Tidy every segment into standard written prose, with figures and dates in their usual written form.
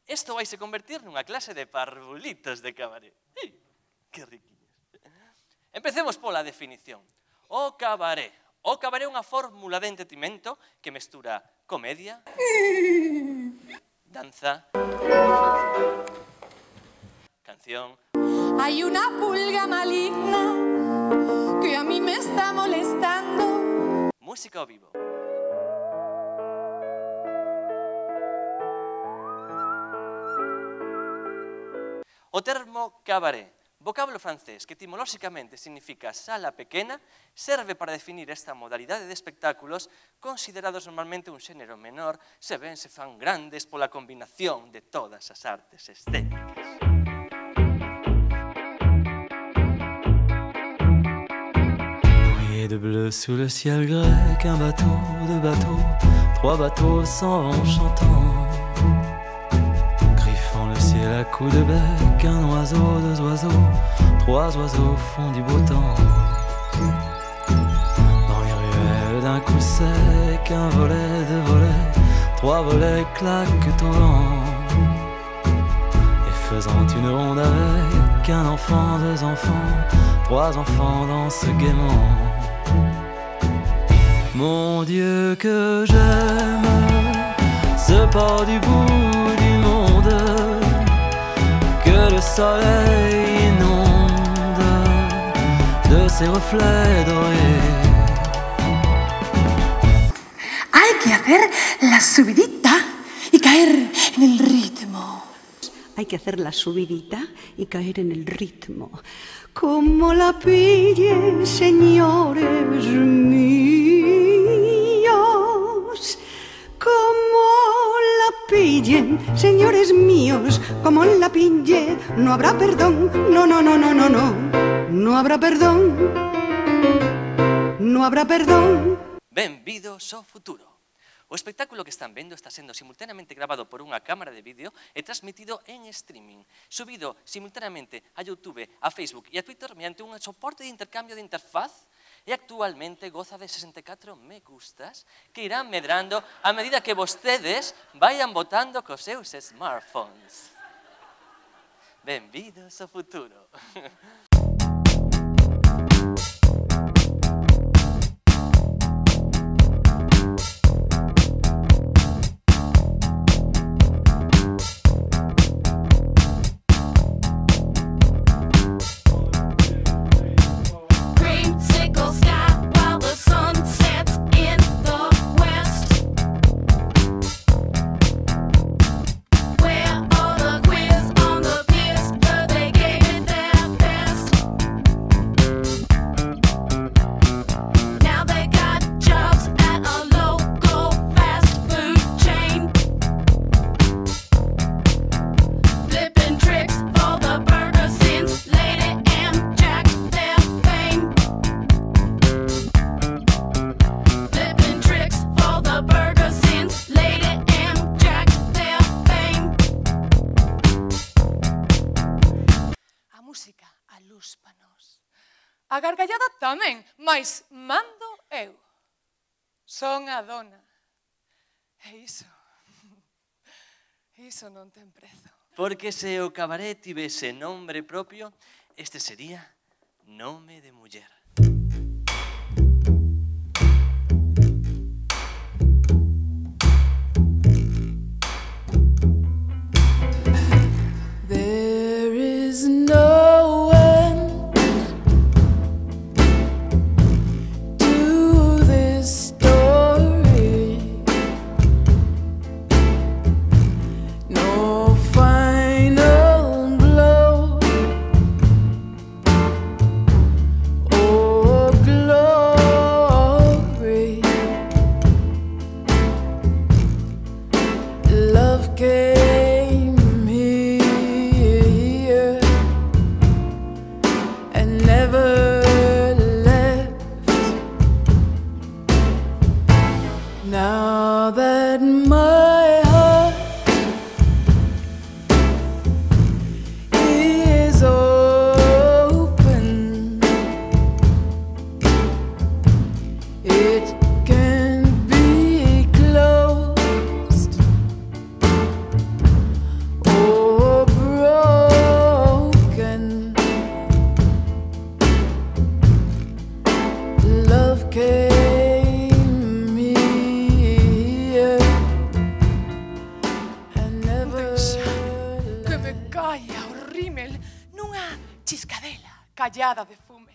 Isto vai se convertir nunha clase de parvulitos de cabaret. Que riquiños. Empecemos pola definición. O cabaret. O cabaret é unha fórmula de entretenimento que mestura comedia, danza, canción. Hay una pulga maligna que a mí me está molestando. Música ao vivo. O termo cabaret, vocábulo francés que etimolóxicamente significa sala pequena, serve para definir esta modalidade de espectáculos considerados normalmente un xénero menor, se ben se fan grandes pola combinación de todas as artes escénicas. De bleu sous le ciel grec, un bateau, deux bateaux, trois bateaux s'en vont chantant. Griffant le ciel à coups de bec, un oiseau, deux oiseaux, trois oiseaux font du beau temps. Dans les ruelles d'un coup sec, un volet, deux volets, trois volets claquent au vent. Et faisant une ronde avec un enfant, deux enfants, trois enfants dansent gaiement. Mon Dieu que j'aime ce port du bout du monde que le soleil inonde de ses reflets dorés. Hay que hacer la subidita y caer en el ritmo. Hay que hacer la subidita y caer en el ritmo. Como la pillen, señores míos. Como la pillen, señores míos. Como la pillen, no habrá perdón. No, no, no, no, no, no. No habrá perdón. No habrá perdón. Benvidos ao futuro. O espectáculo que están vendo está sendo simultaneamente grabado por unha cámara de vídeo e transmitido en streaming, subido simultaneamente a YouTube, a Facebook e a Twitter mediante un soporte de intercambio de interfaz e actualmente goza de 64 me gustas que irán medrando a medida que vostedes vayan votando cos seus smartphones. Benvidos ao futuro. A gargallada tamén, mais mando eu. Son a dona. E iso non ten prezo. Porque se o cabaret tivese nombre propio, este sería Nome de Muller. There is no end to this story, no final blow or glory. Love came here and never left. Now that my heart is open, it can't be closed. rímel nunha chiscadela callada de fume.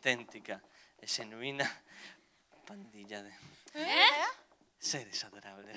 Auténtica e xenuína pandilla de seres adorables.